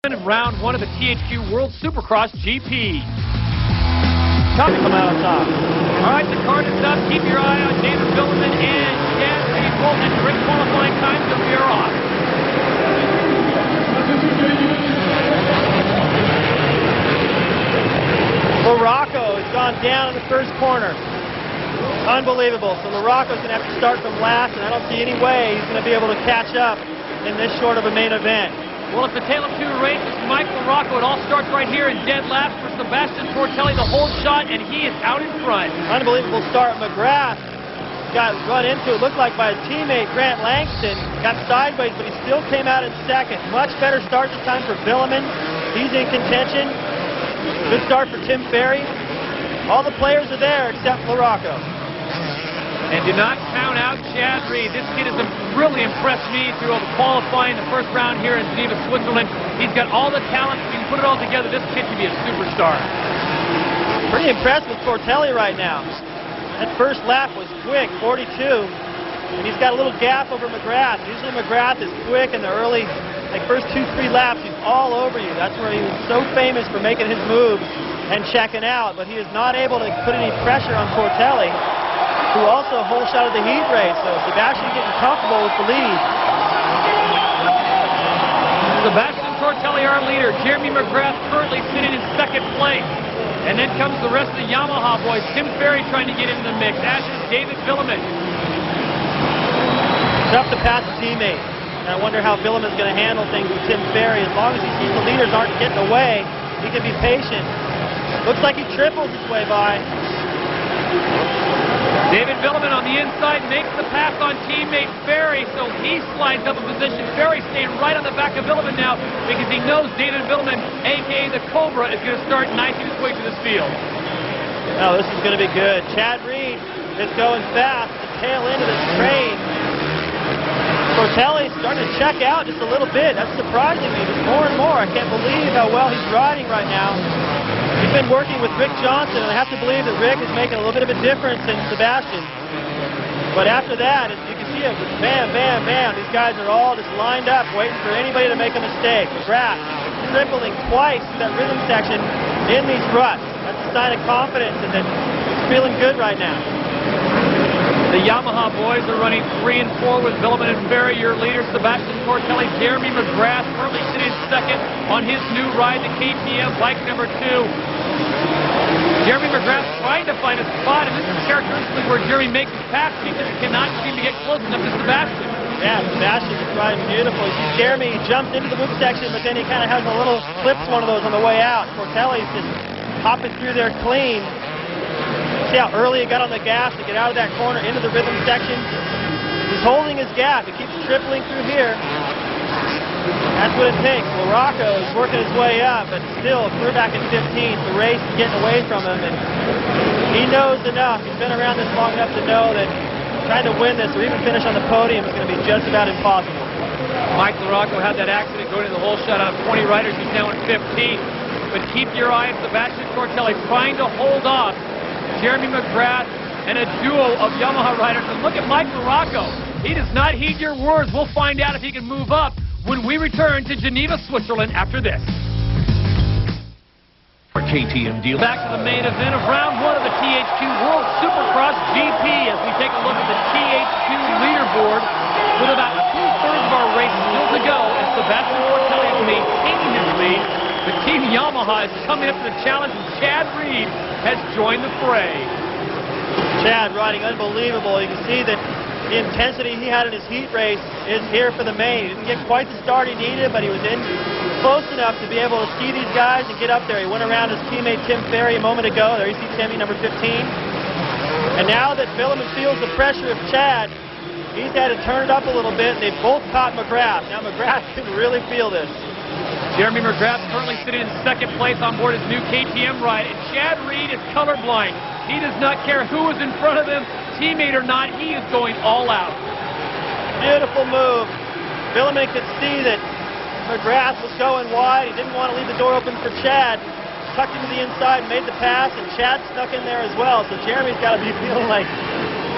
In round one of the THQ World Supercross GP. Come out on top. All right, the card is up. Keep your eye on David Vuillemin and Chad Reed. Both had great qualifying times, so we are off. Larocco has gone down in the first corner. Unbelievable. So Larocco's going to have to start from last, and I don't see any way he's going to be able to catch up in this short of a main event. Well, it's a tale of two races. Mike Larocco, it all starts right here in dead last for Sebastian Tortelli, the whole shot, and he is out in front. Unbelievable start. McGrath got run into, it looked like, by his teammate Grant Langston. Got sideways, but he still came out in second. Much better start this time for Vuillemin. He's in contention. Good start for Tim Ferry. All the players are there except Larocco. And do not count out Chad Reed. This kid has really impressed me through all the qualifying the first round here in Geneva, Switzerland. He's got all the talent. If you can put it all together, this kid can be a superstar. Pretty impressed with Tortelli right now. That first lap was quick, 42. And he's got a little gap over McGrath. Usually McGrath is quick in the early, like first 2-3 laps. He's all over you. That's where he was so famous for making his moves and checking out. But he is not able to put any pressure on Tortelli, who also whole shot of the heat race. So Sebastian getting comfortable with the lead. Sebastian Tortelli, our leader. Jeremy McGrath currently sitting in second place. And then comes the rest of the Yamaha boys. Tim Ferry trying to get into the mix. As is David Vuillemin. Tough to pass a teammate. And I wonder how Vuillemin's going to handle things with Tim Ferry. As long as he sees the leaders aren't getting away, he can be patient. Looks like he triples his way by. David Vuillemin on the inside makes the pass on teammate Ferry, so he slides up a position. Ferry staying right on the back of Vuillemin now because he knows David Vuillemin, a.k.a. the Cobra, is going to start knifing his way through this field. Oh, this is going to be good. Chad Reed is going fast at the tail end of this train. Tortelli's starting to check out just a little bit. That's surprising me just more and more. I can't believe how well he's riding right now. He's been working with Rick Johnson, and I have to believe that Rick is making a little bit of a difference in Sebastian. But after that, as you can see, bam, bam, bam. These guys are all just lined up, waiting for anybody to make a mistake. McGrath tripling twice through that rhythm section in these ruts. That's a sign of confidence, and that he's feeling good right now. The Yamaha boys are running 3 and 4 with Vuillemin and Ferry. Your leader, Sebastian Tortelli. Jeremy McGrath currently sitting second on his new ride, the KTM bike number 2. Jeremy McGrath trying to find a spot, and this is characteristically where Jeremy makes his pass. He just cannot seem to get close enough to Sebastian. Yeah, Sebastian is riding beautiful. You see Jeremy, he jumps into the loop section, but then he kind of has a little, clips one of those on the way out. Tortelli's just hopping through there clean. See how early he got on the gas to get out of that corner into the rhythm section. He's holding his gap. He keeps tripling through here. That's what it takes. Larocco is working his way up, but still, we're back in 15th. The race is getting away from him, and he knows enough. He's been around this long enough to know that trying to win this or even finish on the podium is going to be just about impossible. Mike Larocco had that accident going to the whole shot out of 20 riders. He's now in 15th. But keep your eye on Sebastian Tortelli trying to hold off Jeremy McGrath and a duo of Yamaha riders. And look at Mike Larocco. He does not heed your words. We'll find out if he can move up when we return to Geneva, Switzerland after this. For KTM deal. Back to the main event of round 1 of the THQ World Supercross GP as we take a look at the THQ leaderboard with about 2/3 of our race still to go as Sebastian Tortelli is maintaining his lead. The Team Yamaha is coming up to the challenge, and Chad Reed has joined the fray. Chad riding unbelievable. You can see that the intensity he had in his heat race is here for the main. He didn't get quite the start he needed, but he was in close enough to be able to see these guys and get up there. He went around his teammate Tim Ferry a moment ago. There you see Timmy, number 15. And now that Vuillemin feels the pressure of Chad, he's had to turn it up a little bit, and they've both caught McGrath. Now McGrath can really feel this. Jeremy McGrath currently sitting in second place on board his new KTM ride, and Chad Reed is colorblind. He does not care who is in front of him, teammate or not, he is going all out. Beautiful move. Vuillemin could see that McGrath was going wide. He didn't want to leave the door open for Chad. Tucked into the inside, made the pass, and Chad snuck in there as well. So Jeremy's got to be feeling like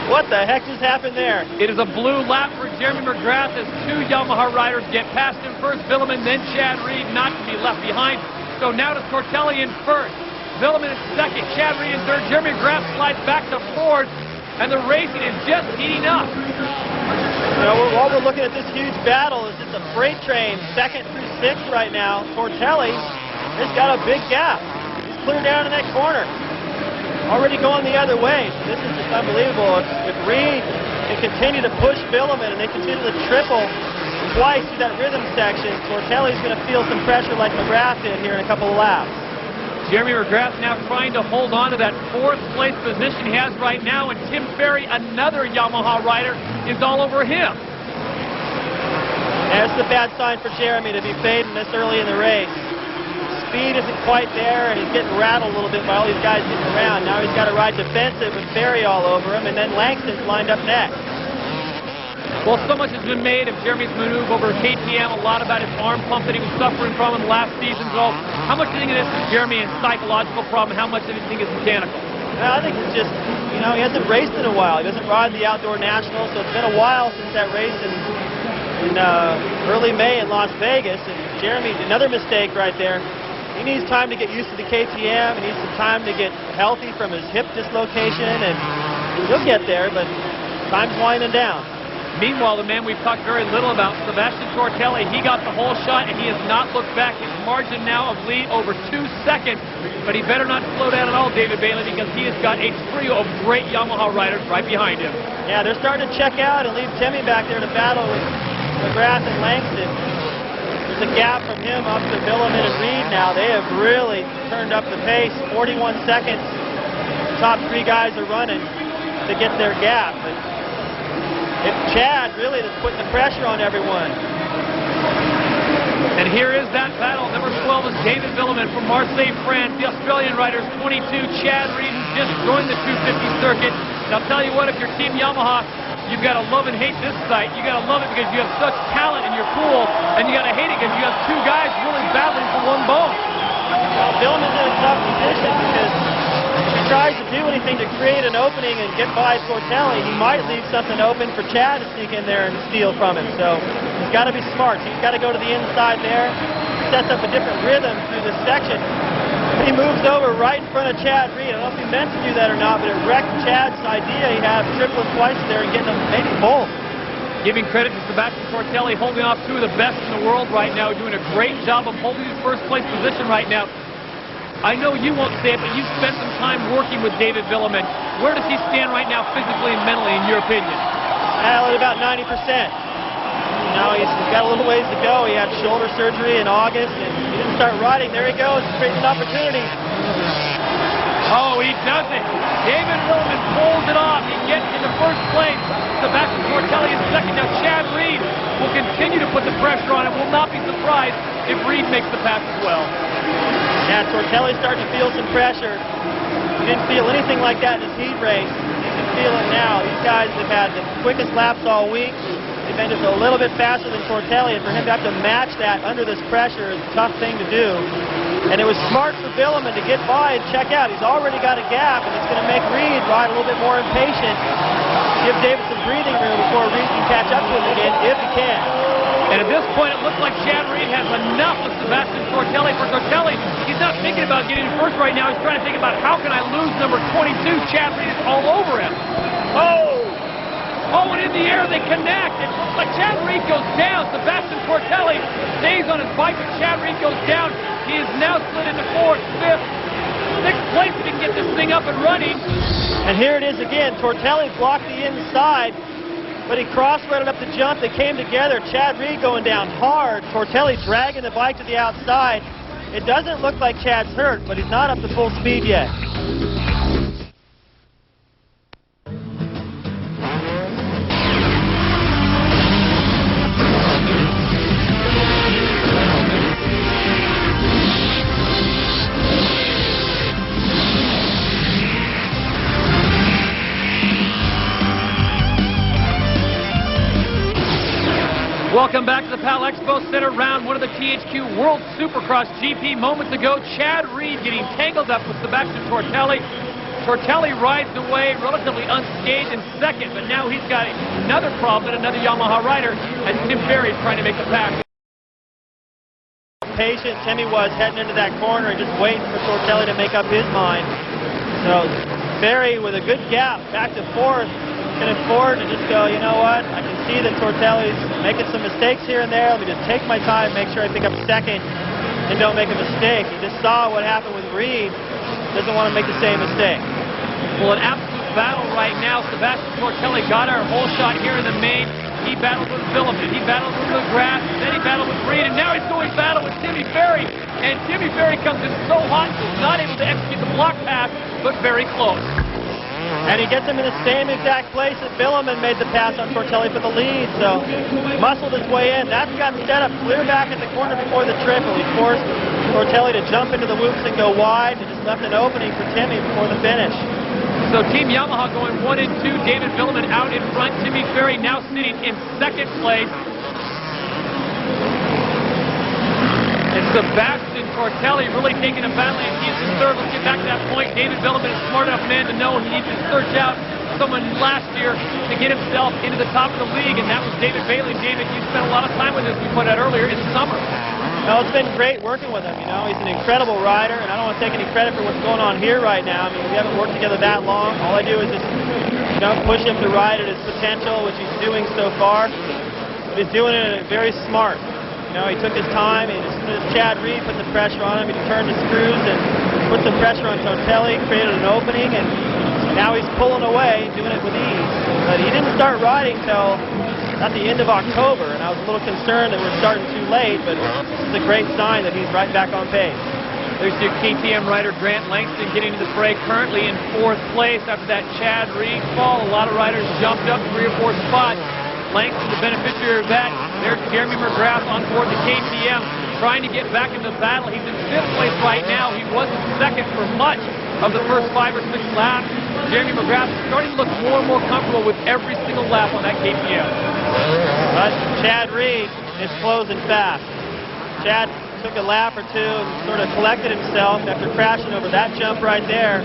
What the heck just happened there? It is a blue lap for Jeremy McGrath as two Yamaha riders get past him first. Vuillemin, then Chad Reed, not to be left behind. So now to Tortelli in first. Vuillemin in second, Chad Reed in third. Jeremy McGrath slides back to fourth, and the racing is just heating up. You know, while we're looking at this huge battle, it's just a freight train, second through sixth right now. Tortelli has got a big gap. He's clear down in that corner. Already going the other way. This is just unbelievable. If Reed can continue to push Vuillemin and they continue to triple twice through that rhythm section, Tortelli's going to feel some pressure like McGrath did here in a couple of laps. Jeremy McGrath now trying to hold on to that fourth place position he has right now, and Tim Ferry, another Yamaha rider, is all over him. That's the bad sign for Jeremy to be fading this early in the race. Speed isn't quite there, and he's getting rattled a little bit by all these guys getting around. Now he's got to ride defensive with Ferry all over him, and then Langston's lined up next. Well, so much has been made of Jeremy's maneuver over KTM, a lot about his arm pump that he was suffering from in the last season. So how much do you think it is for Jeremy a psychological problem? How much do you think is mechanical? Well, I think it's just, you know, he hasn't raced in a while. He doesn't ride the Outdoor National, so it's been a while since that race in early May in Las Vegas. And Jeremy, another mistake right there. He needs time to get used to the KTM. He needs some time to get healthy from his hip dislocation, and he'll get there, but time's winding down. Meanwhile, the man we've talked very little about, Sebastian Tortelli, he got the whole shot, and he has not looked back. His margin now of lead over 2 seconds, but he better not slow down at all, David Bailey, because he has got a trio of great Yamaha riders right behind him. Yeah, they're starting to check out and leave Timmy back there to battle with McGrath and Langston. There's a gap from him up to Vuillemin and Reed now. They have really turned up the pace. 41 seconds. The top three guys are running to get their gap. But if Chad really is putting the pressure on everyone. And here is that battle. Number 12 is David Vuillemin from Marseille, France. The Australian rider's 22. Chad Reed, who's just joined the 250 circuit. And I'll tell you what, if you're Team Yamaha, you've got to love and hate this site. You've got to love it because you have such talent in your pool, and you got to hate it because you have two guys really battling for one bone. Well, Vuillemin's in a tough position because if he tries to do anything to create an opening and get by Tortelli, he might leave something open for Chad to sneak in there and steal from him. So he's got to be smart. He's got to go to the inside there, sets up a different rhythm through this section. He moves over right in front of Chad Reed. I don't know if he meant to do that or not, but it wrecked Chad's idea. He had tripling twice there and getting them maybe both. Giving credit to Sebastian Tortelli, holding off two of the best in the world right now, doing a great job of holding his first place position right now. I know you won't say it, but you've spent some time working with David Vuillemin. Where does he stand right now physically and mentally, in your opinion? Well, at about 90%. Now he's got a little ways to go. He had shoulder surgery in August, and he didn't start riding. There he goes, creating an opportunity. Oh, he does it. David Vuillemin pulls it off. He gets into first place. Sebastian Tortelli in second. Now Chad Reed will continue to put the pressure on him. Will not be surprised if Reed makes the pass as well. Yeah, Tortelli's starting to feel some pressure. He didn't feel anything like that in his heat race. He can feel it now. These guys have had the quickest laps all week. They've been just a little bit faster than Tortelli, and for him to have to match that under this pressure is a tough thing to do. And it was smart for Vuillemin to get by and check out. He's already got a gap, and it's going to make Reed ride a little bit more impatient. Give David some breathing room before Reed can catch up to him again, if he can. And at this point, it looks like Chad Reed has enough of Sebastian Tortelli. For Tortelli, he's not thinking about getting first right now. He's trying to think about how can I lose number 22. Chad Reed is all over him. Oh, and in the air they connect. It looks like Chad Reed goes down. Sebastian Tortelli stays on his bike, but Chad Reed goes down. He is now slid into fourth, fifth, sixth place if he can get this thing up and running. And here it is again. Tortelli blocked the inside, but he cross-threaded up the jump. They came together. Chad Reed going down hard. Tortelli dragging the bike to the outside. It doesn't look like Chad's hurt, but he's not up to full speed yet. Welcome back to the PAL Expo Center, round one of the THQ World Supercross GP. Moments ago, Chad Reed getting tangled up with Sebastian Tortelli. Tortelli rides away relatively unscathed in second, but now he's got another problem, another Yamaha rider, as Tim Ferry is trying to make the pass. Patient Timmy was heading into that corner and just waiting for Tortelli to make up his mind. So Ferry with a good gap back to fourth can afford to just go, you know what, I can see that Tortelli's making some mistakes here and there. Let me just take my time, make sure I pick up second and don't make a mistake. He just saw what happened with Reed. Doesn't want to make the same mistake. Well, an absolute battle right now. Sebastian Tortelli got our whole shot here in the main. He battled with Vuillemin, he battled with McGrath, then he battled with Reed, and now he's going battle with Timmy Ferry. And Timmy Ferry comes in so hot, he's not able to execute the block pass, but very close. And he gets him in the same exact place that Vuillemin made the pass on Tortelli for the lead. So muscled his way in. That's got set up clear back at the corner before the triple. He forced Tortelli to jump into the whoops and go wide, and just left an opening for Timmy before the finish. So Team Yamaha going 1 and 2. David Vuillemin out in front. Timmy Ferry now sitting in second place. And Sebastian Tortelli really taking a battle. He's in third. Let's get back to that point. David Vuillemin is a smart enough man to know he needs to search out someone last year to get himself into the top of the league, and that was David Bailey. David, you spent a lot of time with us, we put out earlier, in summer. No, it's been great working with him. You know, he's an incredible rider, and I don't want to take any credit for what's going on here right now. I mean, we haven't worked together that long. All I do is just, you know, push him to ride at his potential, which he's doing so far. But he's doing it very smart. You know, he took his time, and as soon as Chad Reed put the pressure on him, he turned the screws and put some pressure on Tortelli, created an opening, and now he's pulling away, doing it with ease. But he didn't start riding till at the end of October, and I was a little concerned that we're starting too late, but this is a great sign that he's right back on pace. There's your KTM rider Grant Langston getting to the fray, currently in fourth place after that Chad Reed fall. A lot of riders jumped up 3 or 4 spots. Langston, the beneficiary of that. There's Jeremy McGrath on board the KTM, trying to get back into the battle. He's in fifth place right now. He was in second for much of the first 5 or 6 laps. Jeremy McGrath is starting to look more and more comfortable with every single lap on that KTM. But Chad Reed is closing fast. Chad took a lap or two and sort of collected himself after crashing over that jump right there.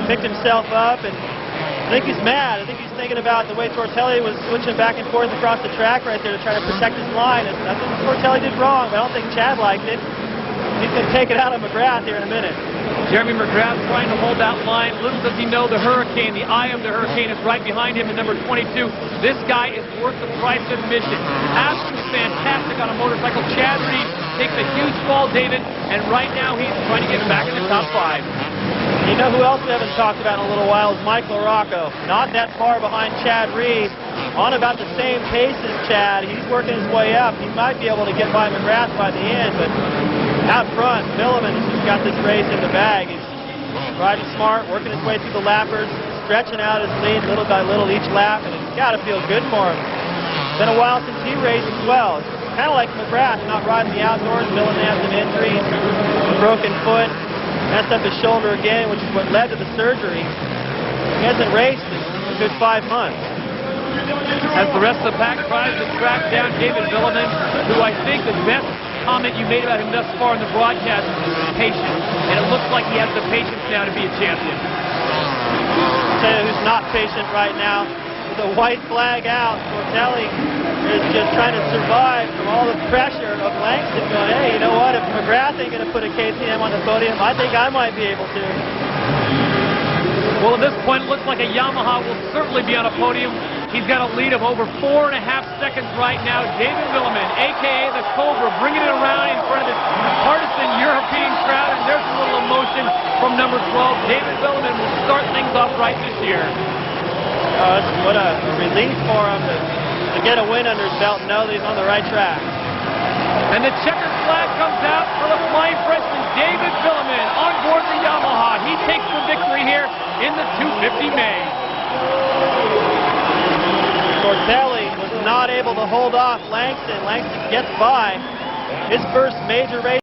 Picked himself up, and I think he's mad. I think he's thinking about the way Tortelli was switching back and forth across the track right there to try to protect his line. And I think Tortelli did wrong, but I don't think Chad liked it. He's going to take it out of McGrath here in a minute. Jeremy McGrath trying to hold that line. Little does he know the hurricane, the eye of the hurricane, is right behind him in number 22. This guy is worth the price of admission. Absolutely fantastic on a motorcycle. Chad Reed takes a huge fall, David, and right now he's trying to get back in the top 5. You know who else we haven't talked about in a little while is Mike LaRocco. Not that far behind Chad Reed, on about the same pace as Chad. He's working his way up. He might be able to get by McGrath by the end, but out front, Vuillemin has just got this race in the bag. He's riding smart, working his way through the lappers, stretching out his lead little by little each lap, and it's got to feel good for him. It's been a while since he raced as well. It's kind of like McGrath, not riding the outdoors. Vuillemin has some injuries, a broken foot, messed up his shoulder again, which is what led to the surgery. He hasn't raced in a good 5 months. As the rest of the pack tries to track down David Vuillemin, who I think the best comment you made about him thus far in the broadcast is patient. And it looks like he has the patience now to be a champion. I'll tell you who's not patient right now. With a white flag out, Tortelli is just trying to survive from all the pressure of Langston going, hey, you know what, if McGrath ain't going to put a KTM on the podium, I think I might be able to. Well, at this point, it looks like a Yamaha will certainly be on a podium. He's got a lead of over 4.5 seconds right now. David Vuillemin, a.k.a. the Cobra, bringing it around in front of this partisan European crowd, and there's a little emotion from number 12. David Vuillemin will start things off right this year. What a relief for him to get a win under his belt and know that he's on the right track. And the checkered flag comes out for the flying Frenchman, David Vuillemin, on board the Yamaha. He takes the victory here in the 250 main. Tortelli was not able to hold off Langston. Langston gets by his first major race.